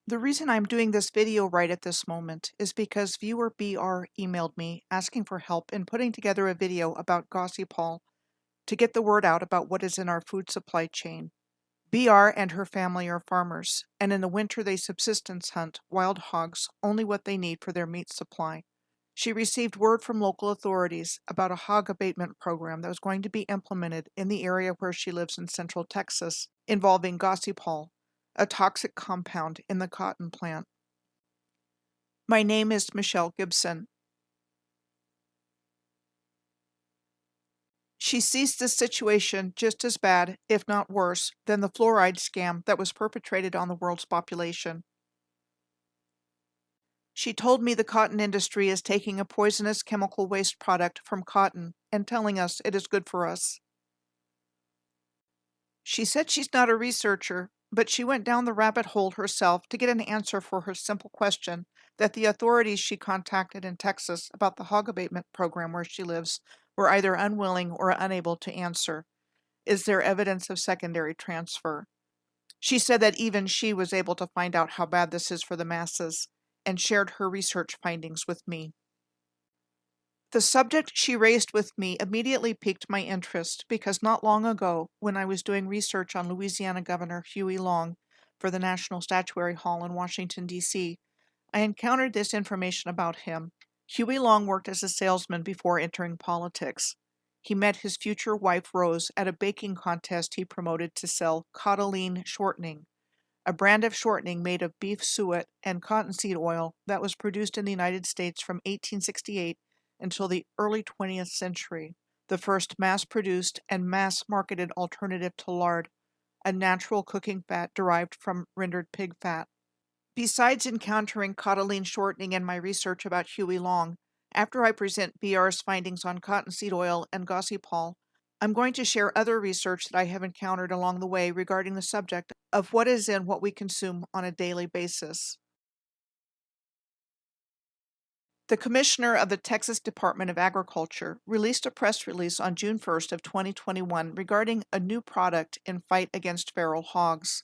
The reason I'm doing this video right at this moment is because viewer BR emailed me asking for help in putting together a video about Gossypol to get the word out about what is in our food supply chain. BR and her family are farmers, and in the winter they subsistence hunt wild hogs, only what they need for their meat supply. She received word from local authorities about a hog abatement program that was going to be implemented in the area where she lives in central Texas, involving Gossypol, a toxic compound in the cotton plant. My name is Michelle Gibson. She sees this situation just as bad, if not worse, than the fluoride scam that was perpetrated on the world's population. She told me the cotton industry is taking a poisonous chemical waste product from cotton and telling us it is good for us. She said she's not a researcher, but she went down the rabbit hole herself to get an answer for her simple question that the authorities she contacted in Texas about the hog abatement program where she lives were either unwilling or unable to answer. Is there evidence of secondary transfer? She said that even she was able to find out how bad this is for the masses and shared her research findings with me. The subject she raised with me immediately piqued my interest because not long ago, when I was doing research on Louisiana Governor Huey Long for the National Statuary Hall in Washington, D.C., I encountered this information about him. Huey Long worked as a salesman before entering politics. He met his future wife Rose at a baking contest he promoted to sell Cottolene shortening, a brand of shortening made of beef suet and cottonseed oil that was produced in the United States from 1868 until the early 20th century, the first mass-produced and mass-marketed alternative to lard, a natural cooking fat derived from rendered pig fat. Besides encountering Cottolene shortening in my research about Huey Long, after I present BR's findings on cottonseed oil and Gossypol, I'm going to share other research that I have encountered along the way regarding the subject of what is in what we consume on a daily basis. The Commissioner of the Texas Department of Agriculture released a press release on June 1st of 2021 regarding a new product in fight against feral hogs.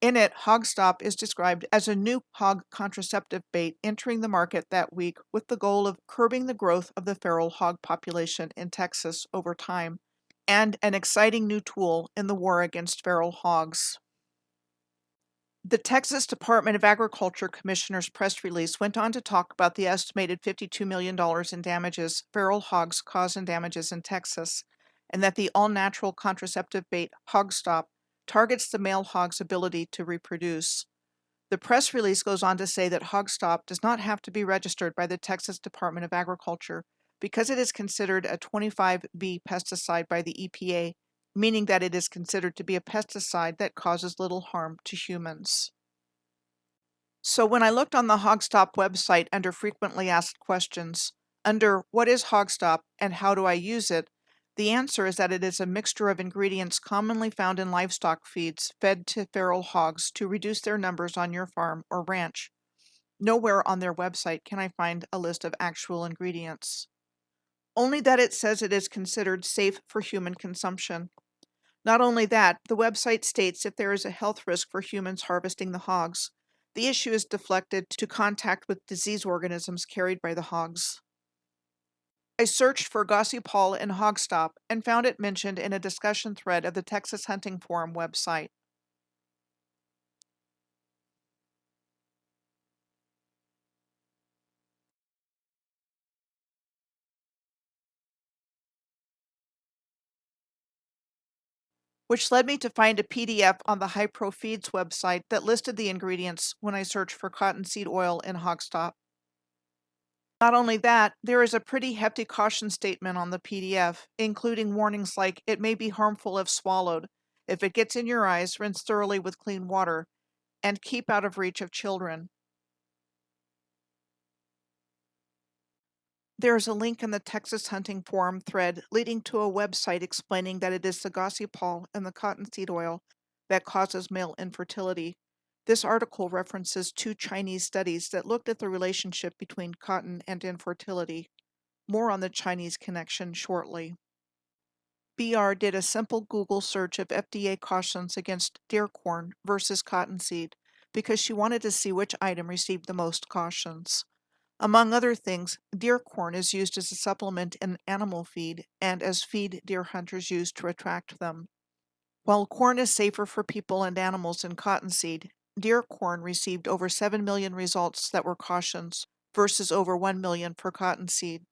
In it, Hogstop is described as a new hog contraceptive bait entering the market that week with the goal of curbing the growth of the feral hog population in Texas over time, and an exciting new tool in the war against feral hogs. The Texas Department of Agriculture Commissioner's press release went on to talk about the estimated $52 million in damages feral hogs cause in damages in Texas, and that the all-natural contraceptive bait Hogstop targets the male hog's ability to reproduce. The press release goes on to say that Hogstop does not have to be registered by the Texas Department of Agriculture because it is considered a 25B pesticide by the EPA, meaning that it is considered to be a pesticide that causes little harm to humans. So when I looked on the Hogstop website under frequently asked questions, under what is Hogstop and how do I use it, the answer is that it is a mixture of ingredients commonly found in livestock feeds fed to feral hogs to reduce their numbers on your farm or ranch. Nowhere on their website can I find a list of actual ingredients. Only that it says it is considered safe for human consumption. Not only that, the website states if there is a health risk for humans harvesting the hogs, the issue is deflected to contact with disease organisms carried by the hogs. I searched for Gossypol and Hogstop and found it mentioned in a discussion thread of the Texas Hunting Forum website. Which led me to find a PDF on the Hypro Feeds website that listed the ingredients when I searched for cottonseed oil in Hogstop. Not only that, there is a pretty hefty caution statement on the PDF, including warnings like it may be harmful if swallowed, if it gets in your eyes, rinse thoroughly with clean water, and keep out of reach of children. There is a link in the Texas Hunting Forum thread leading to a website explaining that it is the Gossypol and the cottonseed oil that causes male infertility. This article references 2 Chinese studies that looked at the relationship between cotton and infertility. More on the Chinese connection shortly. BR did a simple Google search of FDA cautions against deer corn versus cottonseed because she wanted to see which item received the most cautions. Among other things, deer corn is used as a supplement in animal feed and as feed deer hunters use to attract them. While corn is safer for people and animals than cottonseed, deer corn received over 7 million results that were cautions versus over 1 million for cottonseed.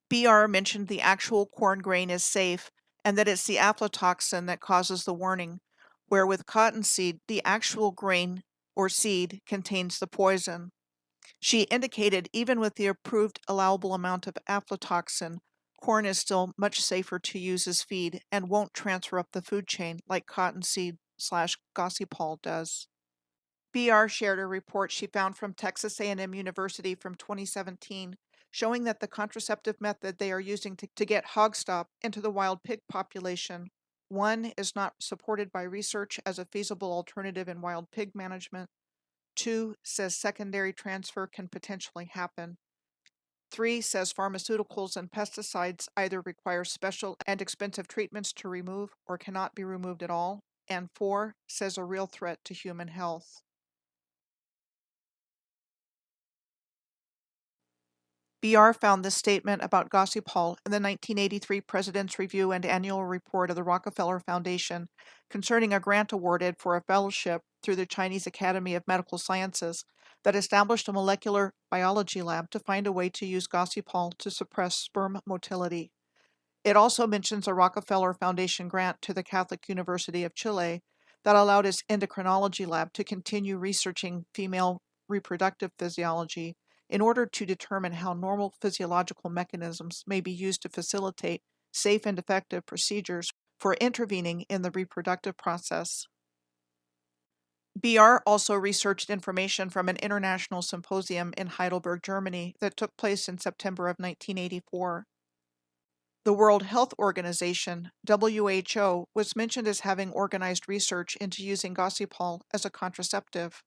BR mentioned the actual corn grain is safe and that it's the aflatoxin that causes the warning, where with cottonseed, the actual grain or seed contains the poison. She indicated even with the approved allowable amount of aflatoxin, corn is still much safer to use as feed and won't transfer up the food chain like cottonseed/Gossypol does. BR shared a report she found from Texas A&M University from 2017 showing that the contraceptive method they are using to get Hogstop into the wild pig population, one, is not supported by research as a feasible alternative in wild pig management. Two, says secondary transfer can potentially happen. Three, says pharmaceuticals and pesticides either require special and expensive treatments to remove or cannot be removed at all. And four, says a real threat to human health. BR found this statement about Gossypol in the 1983 President's Review and Annual Report of the Rockefeller Foundation concerning a grant awarded for a fellowship through the Chinese Academy of Medical Sciences that established a molecular biology lab to find a way to use Gossypol to suppress sperm motility. It also mentions a Rockefeller Foundation grant to the Catholic University of Chile that allowed its endocrinology lab to continue researching female reproductive physiology in order to determine how normal physiological mechanisms may be used to facilitate safe and effective procedures for intervening in the reproductive process. BR also researched information from an international symposium in Heidelberg, Germany that took place in September of 1984. The World Health Organization, WHO, was mentioned as having organized research into using Gossypol as a contraceptive.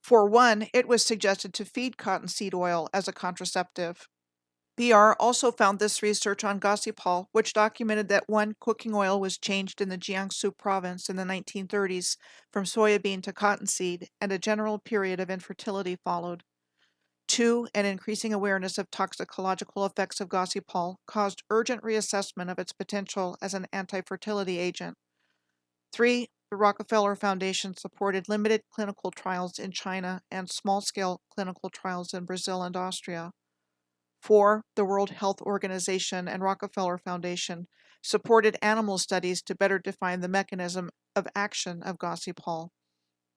For one, it was suggested to feed cottonseed oil as a contraceptive. BR also found this research on Gossypol, which documented that one, cooking oil was changed in the Jiangsu province in the 1930s from soybean to cottonseed, and a general period of infertility followed. Two, an increasing awareness of toxicological effects of Gossypol caused urgent reassessment of its potential as an anti-fertility agent. Three, the Rockefeller Foundation supported limited clinical trials in China and small-scale clinical trials in Brazil and Austria. Four, the World Health Organization and Rockefeller Foundation supported animal studies to better define the mechanism of action of Gossypol.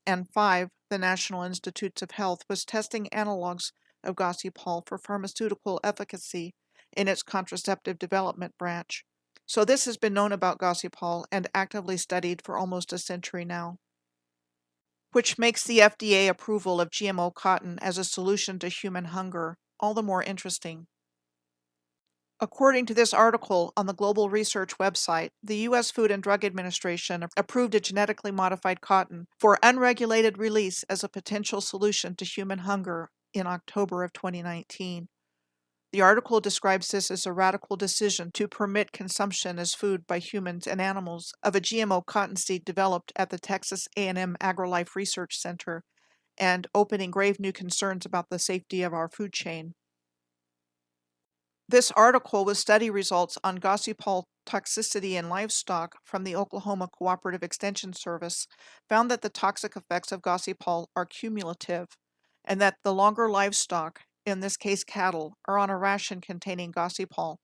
And five, the National Institutes of Health was testing analogs of Gossypol for pharmaceutical efficacy in its contraceptive development branch. So this has been known about Gossypol and actively studied for almost a century now, which makes the FDA approval of GMO cotton as a solution to human hunger all the more interesting. According to this article on the Global Research website, the U.S. Food and Drug Administration approved a genetically modified cotton for unregulated release as a potential solution to human hunger in October of 2019. The article describes this as a radical decision to permit consumption as food by humans and animals of a GMO cottonseed developed at the Texas A&M AgriLife Research Center and opening grave new concerns about the safety of our food chain. This article with study results on Gossypol toxicity in livestock from the Oklahoma Cooperative Extension Service found that the toxic effects of Gossypol are cumulative and that the longer livestock, in this case cattle, are on a ration containing Gossypol,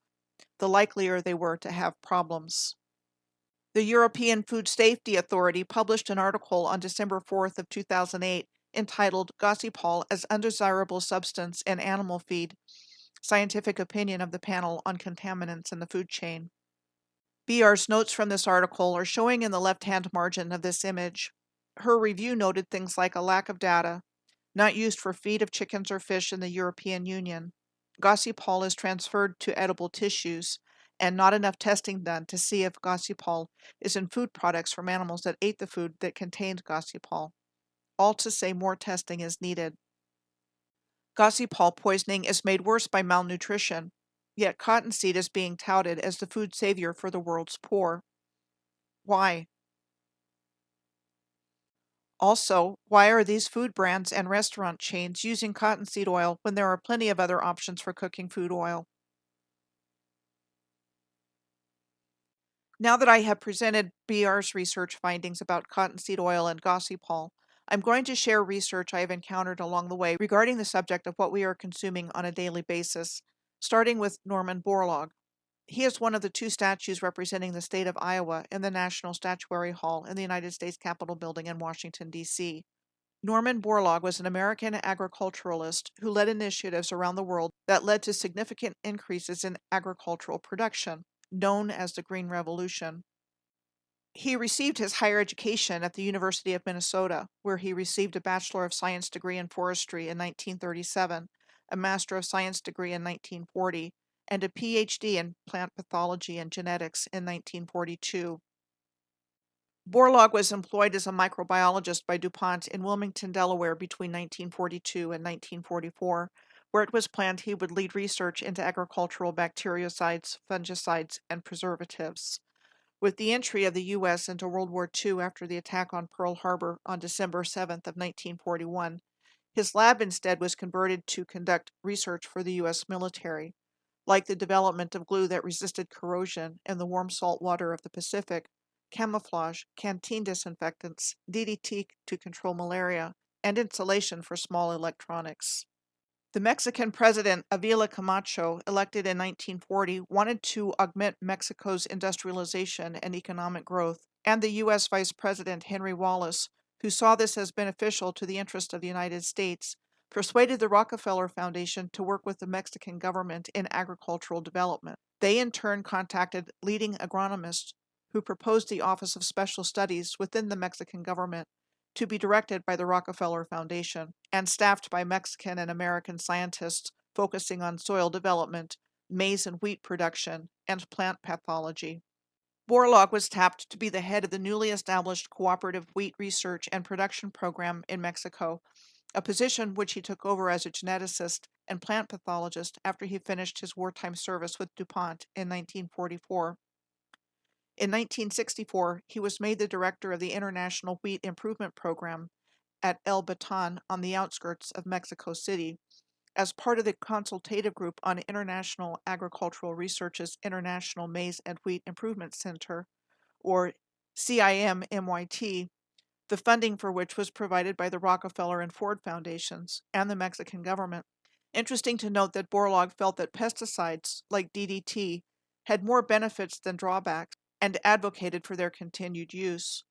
the likelier they were to have problems. The European Food Safety Authority published an article on December 4th of 2008 entitled Gossypol as Undesirable Substance in Animal Feed, Scientific Opinion of the Panel on Contaminants in the Food Chain. BR's notes from this article are showing in the left-hand margin of this image. Her review noted things like a lack of data, not used for feed of chickens or fish in the European Union. Gossypol is transferred to edible tissues, and not enough testing done to see if Gossypol is in food products from animals that ate the food that contained Gossypol. All to say more testing is needed. Gossypol poisoning is made worse by malnutrition, yet cottonseed is being touted as the food savior for the world's poor. Why? Also, why are these food brands and restaurant chains using cottonseed oil when there are plenty of other options for cooking food oil? Now that I have presented BR's research findings about cottonseed oil and Gossypol, I'm going to share research I have encountered along the way regarding the subject of what we are consuming on a daily basis, starting with Norman Borlaug. He is one of the two statues representing the state of Iowa in the National Statuary Hall in the United States Capitol building in Washington, D.C. Norman Borlaug was an American agriculturalist who led initiatives around the world that led to significant increases in agricultural production, known as the Green Revolution. He received his higher education at the University of Minnesota, where he received a Bachelor of Science degree in forestry in 1937, a Master of Science degree in 1940, and a PhD in plant pathology and genetics in 1942. Borlaug was employed as a microbiologist by DuPont in Wilmington, Delaware between 1942 and 1944, where it was planned he would lead research into agricultural bactericides, fungicides, and preservatives. With the entry of the U.S. into World War II after the attack on Pearl Harbor on December 7th of 1941, his lab instead was converted to conduct research for the U.S. military, like the development of glue that resisted corrosion in the warm salt water of the Pacific, camouflage, canteen disinfectants, DDT to control malaria, and insulation for small electronics. The Mexican president Avila Camacho, elected in 1940, wanted to augment Mexico's industrialization and economic growth, and the U.S. Vice President Henry Wallace, who saw this as beneficial to the interest of the United States, persuaded the Rockefeller Foundation to work with the Mexican government in agricultural development. They in turn contacted leading agronomists who proposed the Office of Special Studies within the Mexican government to be directed by the Rockefeller Foundation and staffed by Mexican and American scientists focusing on soil development, maize and wheat production, and plant pathology. Borlaug was tapped to be the head of the newly established Cooperative Wheat Research and Production Program in Mexico, a position which he took over as a geneticist and plant pathologist after he finished his wartime service with DuPont in 1944. In 1964, he was made the director of the International Wheat Improvement Program at El Baton on the outskirts of Mexico City, as part of the Consultative Group on International Agricultural Research's International Maize and Wheat Improvement Center, or CIMMYT, the funding for which was provided by the Rockefeller and Ford Foundations and the Mexican government. Interesting to note that Borlaug felt that pesticides, like DDT, had more benefits than drawbacks and advocated for their continued use.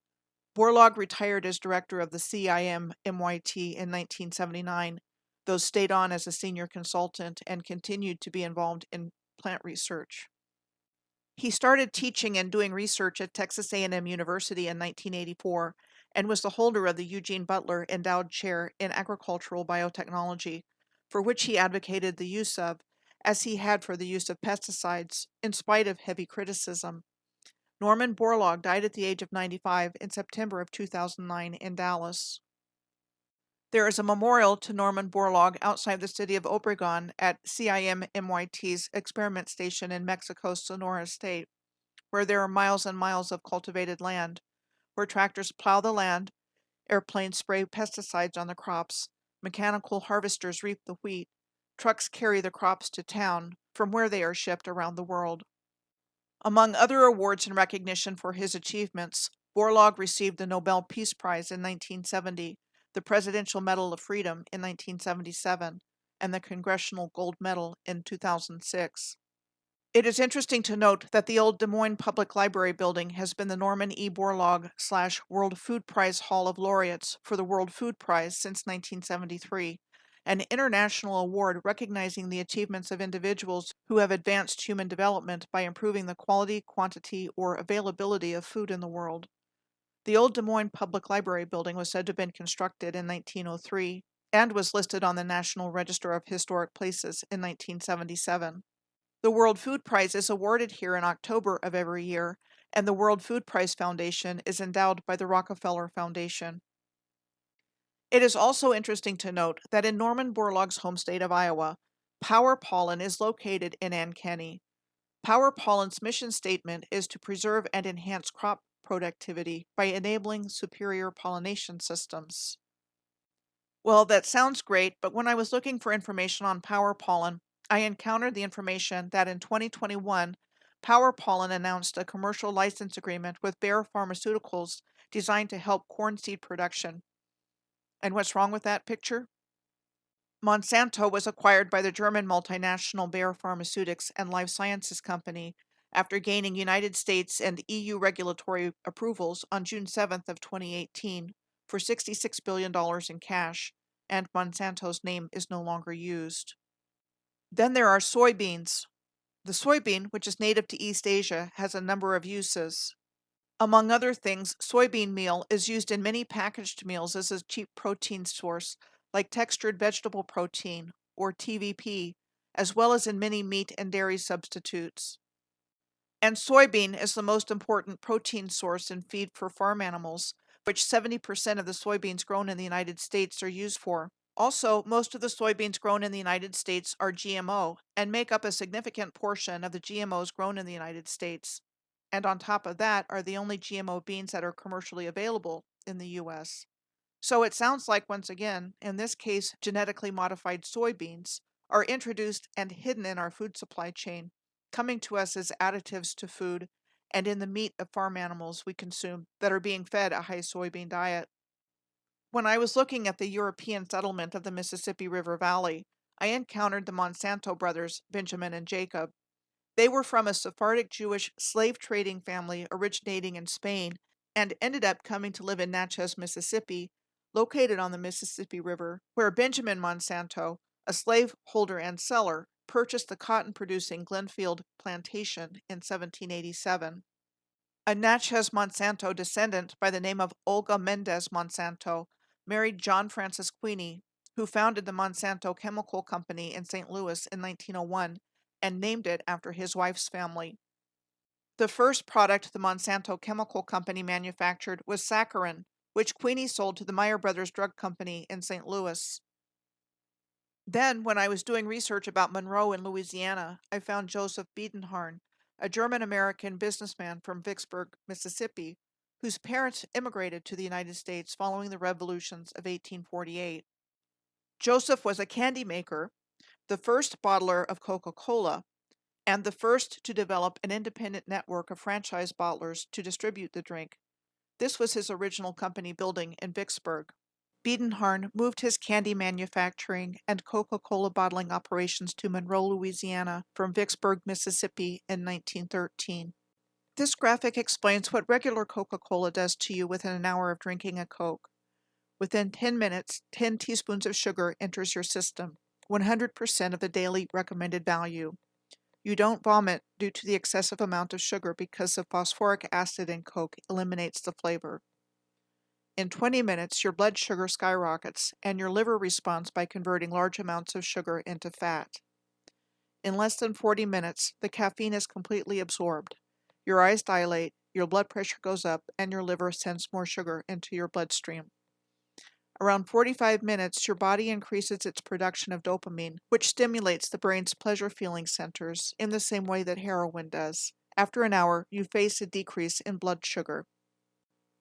Borlaug retired as director of the CIMMYT in 1979, though stayed on as a senior consultant and continued to be involved in plant research. He started teaching and doing research at Texas A&M University in 1984 and was the holder of the Eugene Butler Endowed Chair in Agricultural Biotechnology, for which he advocated the use of, as he had for the use of pesticides, in spite of heavy criticism. Norman Borlaug died at the age of 95 in September of 2009 in Dallas. There is a memorial to Norman Borlaug outside the city of Obregon at CIMMYT's experiment station in Mexico's Sonora State, where there are miles and miles of cultivated land, where tractors plow the land, airplanes spray pesticides on the crops, mechanical harvesters reap the wheat, trucks carry the crops to town, from where they are shipped around the world. Among other awards and recognition for his achievements, Borlaug received the Nobel Peace Prize in 1970, the Presidential Medal of Freedom in 1977, and the Congressional Gold Medal in 2006. It is interesting to note that the old Des Moines Public Library building has been the Norman E. Borlaug / World Food Prize Hall of Laureates for the World Food Prize since 1973, an international award recognizing the achievements of individuals who have advanced human development by improving the quality, quantity, or availability of food in the world. The old Des Moines Public Library building was said to have been constructed in 1903 and was listed on the National Register of Historic Places in 1977. The World Food Prize is awarded here in October of every year, and the World Food Prize Foundation is endowed by the Rockefeller Foundation. It is also interesting to note that in Norman Borlaug's home state of Iowa, Power Pollen is located in Ankeny. Power Pollen's mission statement is to preserve and enhance crop productivity by enabling superior pollination systems. Well, that sounds great, but when I was looking for information on power pollen, I encountered the information that in 2021, Power Pollen announced a commercial license agreement with Bayer Pharmaceuticals designed to help corn seed production. And what's wrong with that picture? Monsanto was acquired by the German multinational Bayer Pharmaceutics and Life Sciences Company after gaining United States and EU regulatory approvals on June 7th of 2018 for $66 billion in cash, and Monsanto's name is no longer used. Then there are soybeans. The soybean, which is native to East Asia, has a number of uses. Among other things, soybean meal is used in many packaged meals as a cheap protein source, like textured vegetable protein, or TVP, as well as in many meat and dairy substitutes. And soybean is the most important protein source in feed for farm animals, which 70% of the soybeans grown in the United States are used for. Also, most of the soybeans grown in the United States are GMO and make up a significant portion of the GMOs grown in the United States. And on top of that are the only GMO beans that are commercially available in the US. So it sounds like, once again, in this case, genetically modified soybeans are introduced and hidden in our food supply chain, coming to us as additives to food and in the meat of farm animals we consume that are being fed a high soybean diet. When I was looking at the European settlement of the Mississippi River Valley, I encountered the Monsanto brothers, Benjamin and Jacob. They were from a Sephardic Jewish slave trading family originating in Spain and ended up coming to live in Natchez, Mississippi, located on the Mississippi River, where Benjamin Monsanto, a slave holder and seller, purchased the cotton producing Glenfield plantation in 1787. A Natchez Monsanto descendant by the name of Olga Mendez Monsanto married John Francis Queeny, who founded the Monsanto Chemical Company in St. Louis in 1901 and named it after his wife's family. The first product the Monsanto Chemical Company manufactured was saccharin, which Queeny sold to the Meyer Brothers Drug Company in St. Louis. Then, when I was doing research about Monroe in Louisiana, I found Joseph Biedenharn, a German-American businessman from Vicksburg, Mississippi, whose parents immigrated to the United States following the revolutions of 1848. Joseph was a candy maker, the first bottler of Coca-Cola, and the first to develop an independent network of franchise bottlers to distribute the drink. This was his original company building in Vicksburg. Biedenharn moved his candy manufacturing and Coca-Cola bottling operations to Monroe, Louisiana from Vicksburg, Mississippi in 1913. This graphic explains what regular Coca-Cola does to you within an hour of drinking a Coke. Within 10 minutes, 10 teaspoons of sugar enters your system, 100% of the daily recommended value. You don't vomit due to the excessive amount of sugar because the phosphoric acid in Coke eliminates the flavor. In 20 minutes, your blood sugar skyrockets, and your liver responds by converting large amounts of sugar into fat. In less than 40 minutes, the caffeine is completely absorbed. Your eyes dilate, your blood pressure goes up, and your liver sends more sugar into your bloodstream. Around 45 minutes, your body increases its production of dopamine, which stimulates the brain's pleasure-feeling centers in the same way that heroin does. After an hour, you face a decrease in blood sugar.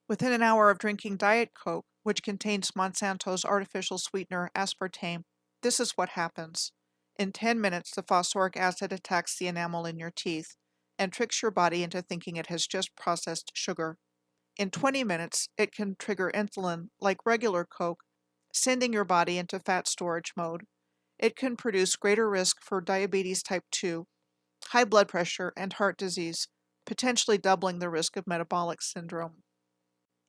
Within an hour of drinking Diet Coke, which contains Monsanto's artificial sweetener aspartame, this is what happens. In 10 minutes, the phosphoric acid attacks the enamel in your teeth and tricks your body into thinking it has just processed sugar. In 20 minutes, it can trigger insulin like regular Coke, sending your body into fat storage mode. It can produce greater risk for diabetes type 2, high blood pressure, and heart disease, potentially doubling the risk of metabolic syndrome.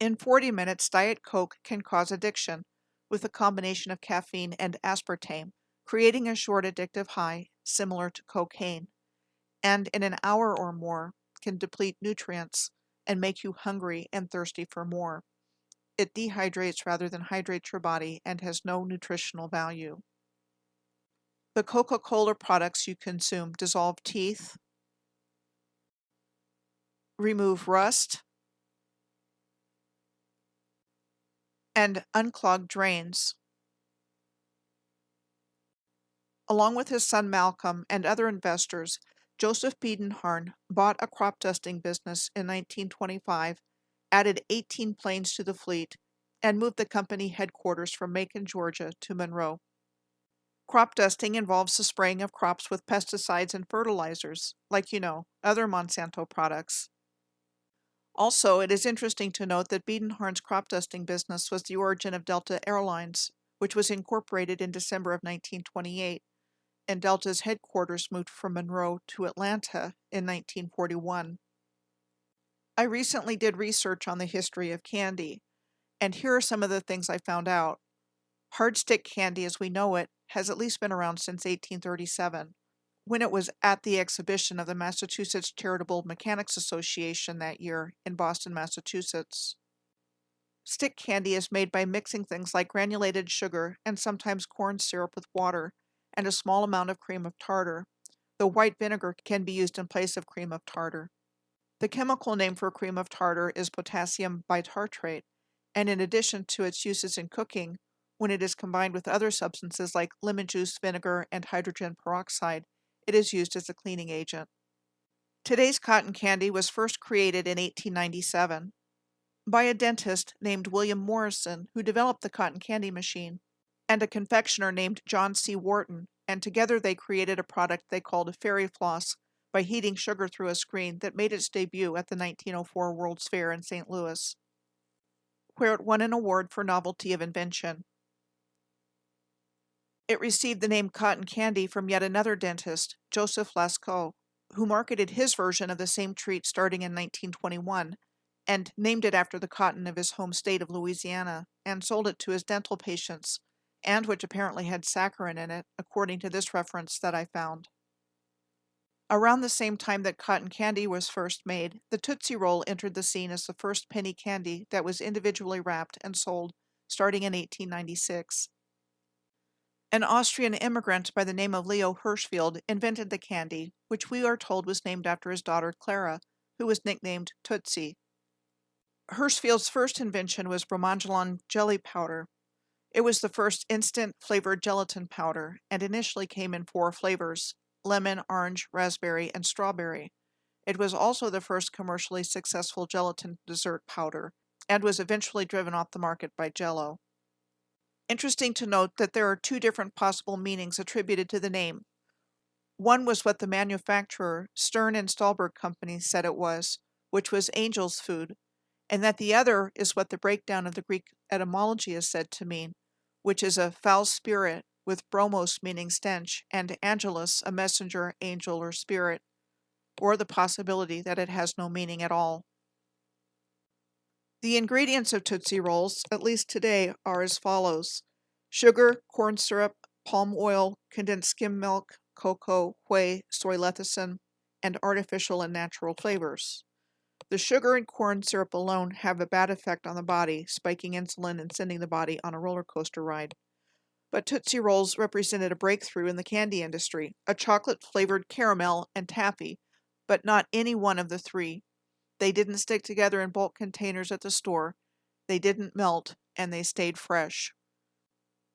In 40 minutes, Diet Coke can cause addiction with a combination of caffeine and aspartame, creating a short addictive high similar to cocaine, and in an hour or more can deplete nutrients and make you hungry and thirsty for more. It dehydrates rather than hydrates your body and has no nutritional value. The Coca-Cola products you consume dissolve teeth, remove rust, and unclog drains. Along with his son Malcolm and other investors, Joseph Biedenharn bought a crop dusting business in 1925 added 18 planes to the fleet, and moved the company headquarters from Macon, Georgia to Monroe. Crop dusting involves the spraying of crops with pesticides and fertilizers, like other Monsanto products. Also, it is interesting to note that Biedenharn's crop dusting business was the origin of Delta Airlines, which was incorporated in December of 1928, and Delta's headquarters moved from Monroe to Atlanta in 1941. I recently did research on the history of candy, and here are some of the things I found out. Hard stick candy as we know it has at least been around since 1837, when it was at the exhibition of the Massachusetts Charitable Mechanics Association that year in Boston, Massachusetts. Stick candy is made by mixing things like granulated sugar and sometimes corn syrup with water and a small amount of cream of tartar, though white vinegar can be used in place of cream of tartar. The chemical name for cream of tartar is potassium bitartrate, and in addition to its uses in cooking, when it is combined with other substances like lemon juice, vinegar, and hydrogen peroxide, it is used as a cleaning agent. Today's cotton candy was first created in 1897 by a dentist named William Morrison, who developed the cotton candy machine, and a confectioner named John C. Wharton, and together they created a product they called a fairy floss by heating sugar through a screen that made its debut at the 1904 World's Fair in St. Louis, where it won an award for novelty of invention. It received the name cotton candy from yet another dentist, Joseph Lascaux, who marketed his version of the same treat starting in 1921, and named it after the cotton of his home state of Louisiana, and sold it to his dental patients, and which apparently had saccharin in it, according to this reference that I found. Around the same time that cotton candy was first made, the Tootsie Roll entered the scene as the first penny candy that was individually wrapped and sold, starting in 1896. An Austrian immigrant by the name of Leo Hirschfeld invented the candy, which we are told was named after his daughter Clara, who was nicknamed Tootsie. Hirschfeld's first invention was bromelain jelly powder. It was the first instant flavored gelatin powder, and initially came in 4 flavors: lemon, orange, raspberry, and strawberry. It was also the first commercially successful gelatin dessert powder, and was eventually driven off the market by Jell-O. Interesting to note that there are 2 different possible meanings attributed to the name. One was what the manufacturer, Stern and Stahlberg Company, said it was, which was angel's food, and that the other is what the breakdown of the Greek etymology is said to mean, which is a foul spirit, with bromos meaning stench, and angelus, a messenger, angel, or spirit, or the possibility that it has no meaning at all. The ingredients of Tootsie Rolls, at least today, are as follows: sugar, corn syrup, palm oil, condensed skim milk, cocoa, whey, soy lecithin, and artificial and natural flavors. The sugar and corn syrup alone have a bad effect on the body, spiking insulin and sending the body on a roller coaster ride. But Tootsie Rolls represented a breakthrough in the candy industry, a chocolate-flavored caramel and taffy, but not any one of the 3. They didn't stick together in bulk containers at the store, they didn't melt, and they stayed fresh.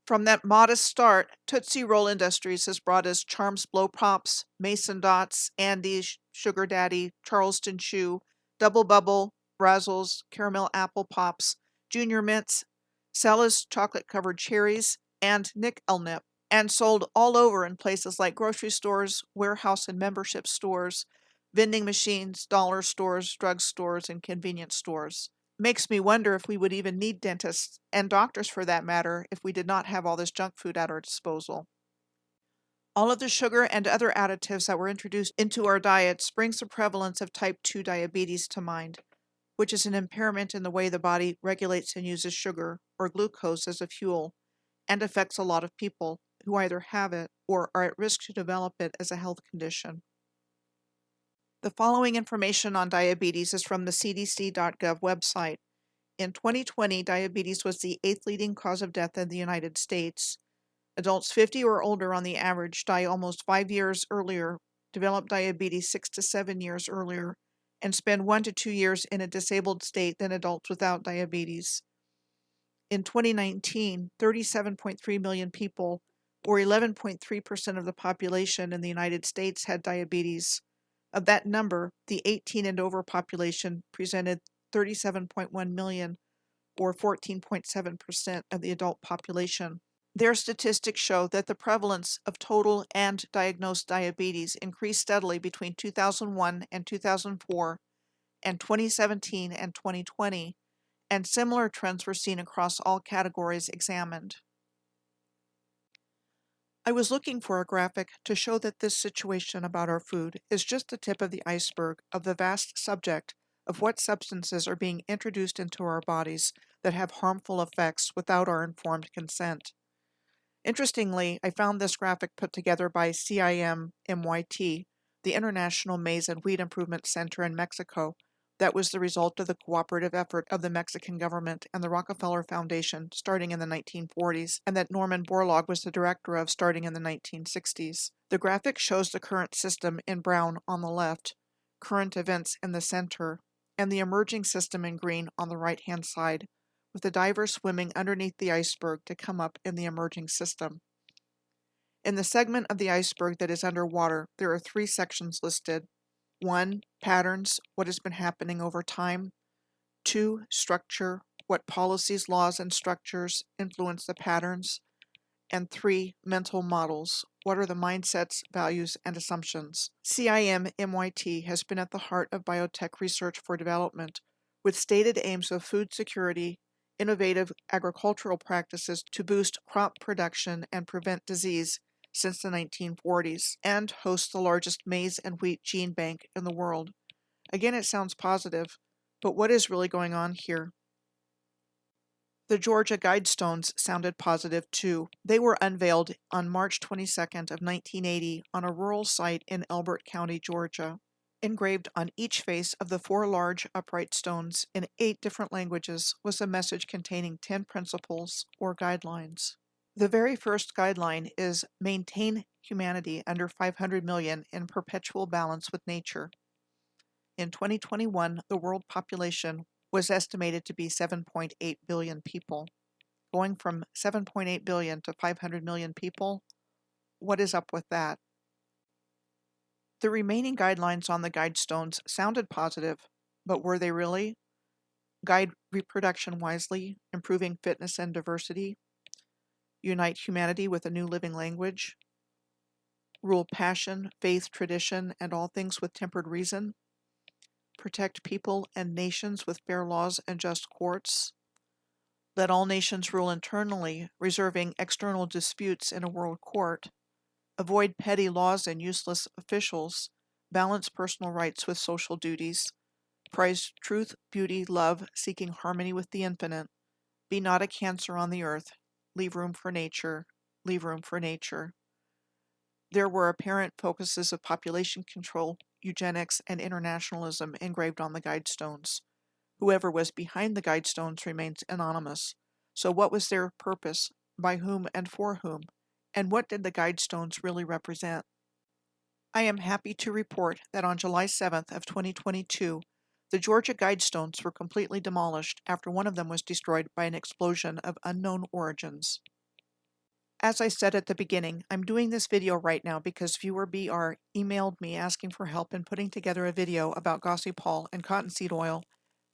From that modest start, Tootsie Roll Industries has brought us Charms Blow Pops, Mason Dots, Andes, Sugar Daddy, Charleston Chew, Double Bubble, Razzles, Caramel Apple Pops, Junior Mints, Sal's chocolate-covered cherries, and Nick Elnip, and sold all over in places like grocery stores, warehouse and membership stores, vending machines, dollar stores, drug stores, and convenience stores. Makes me wonder if we would even need dentists, and doctors for that matter, if we did not have all this junk food at our disposal. All of the sugar and other additives that were introduced into our diets brings the prevalence of type 2 diabetes to mind, which is an impairment in the way the body regulates and uses sugar, or glucose, as a fuel, and affects a lot of people who either have it or are at risk to develop it as a health condition. The following information on diabetes is from the cdc.gov website. In 2020, diabetes was the 8th leading cause of death in the United States. Adults 50 or older on the average die almost 5 years earlier, develop diabetes 6 to 7 years earlier, and spend 1 to 2 years in a disabled state than adults without diabetes. In 2019, 37.3 million people, or 11.3% of the population in the United States, had diabetes. Of that number, the 18 and over population presented 37.1 million, or 14.7% of the adult population. Their statistics show that the prevalence of total and diagnosed diabetes increased steadily between 2001 and 2004 and 2017 and 2020, and similar trends were seen across all categories examined. I was looking for a graphic to show that this situation about our food is just the tip of the iceberg of the vast subject of what substances are being introduced into our bodies that have harmful effects without our informed consent. Interestingly, I found this graphic put together by CIM-MYT, the International Maize and Wheat Improvement Center in Mexico, that was the result of the cooperative effort of the Mexican government and the Rockefeller Foundation starting in the 1940s, and that Norman Borlaug was the director of starting in the 1960s. The graphic shows the current system in brown on the left, current events in the center, and the emerging system in green on the right-hand side, with the diver swimming underneath the iceberg to come up in the emerging system. In the segment of the iceberg that is underwater, there are 3 sections listed. 1. Patterns, what has been happening over time. 2. Structure, what policies, laws, and structures influence the patterns. And 3. Mental models, what are the mindsets, values, and assumptions. CIM-MYT has been at the heart of biotech research for development, with stated aims of food security, innovative agricultural practices to boost crop production and prevent disease since the 1940s, and hosts the largest maize and wheat gene bank in the world. Again, it sounds positive, but what is really going on here? The Georgia Guidestones sounded positive too. They were unveiled on March 22nd of 1980 on a rural site in Elbert County, Georgia. Engraved on each face of the 4 large upright stones in 8 different languages was a message containing 10 principles or guidelines. The very first guideline is maintain humanity under 500 million in perpetual balance with nature. In 2021, the world population was estimated to be 7.8 billion people. Going from 7.8 billion to 500 million people, what is up with that? The remaining guidelines on the guidestones sounded positive, but were they really? Guide reproduction wisely, improving fitness and diversity. Unite humanity with a new living language. Rule passion, faith, tradition, and all things with tempered reason. Protect people and nations with fair laws and just courts. Let all nations rule internally, reserving external disputes in a world court. Avoid petty laws and useless officials. Balance personal rights with social duties. Prize truth, beauty, love, seeking harmony with the infinite. Be not a cancer on the earth. Leave room for nature. Leave room for nature. There were apparent focuses of population control, eugenics, and internationalism engraved on the guidestones. Whoever was behind the guidestones remains anonymous. So what was their purpose? By whom and for whom? And what did the guidestones really represent? I am happy to report that on July 7th of 2022, the Georgia Guidestones were completely demolished after one of them was destroyed by an explosion of unknown origins. As I said at the beginning, I'm doing this video right now because viewer BR emailed me asking for help in putting together a video about Gossypol and cottonseed oil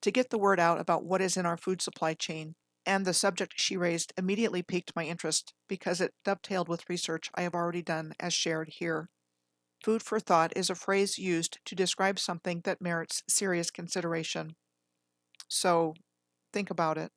to get the word out about what is in our food supply chain, and the subject she raised immediately piqued my interest because it dovetailed with research I have already done as shared here. Food for thought is a phrase used to describe something that merits serious consideration. So, think about it.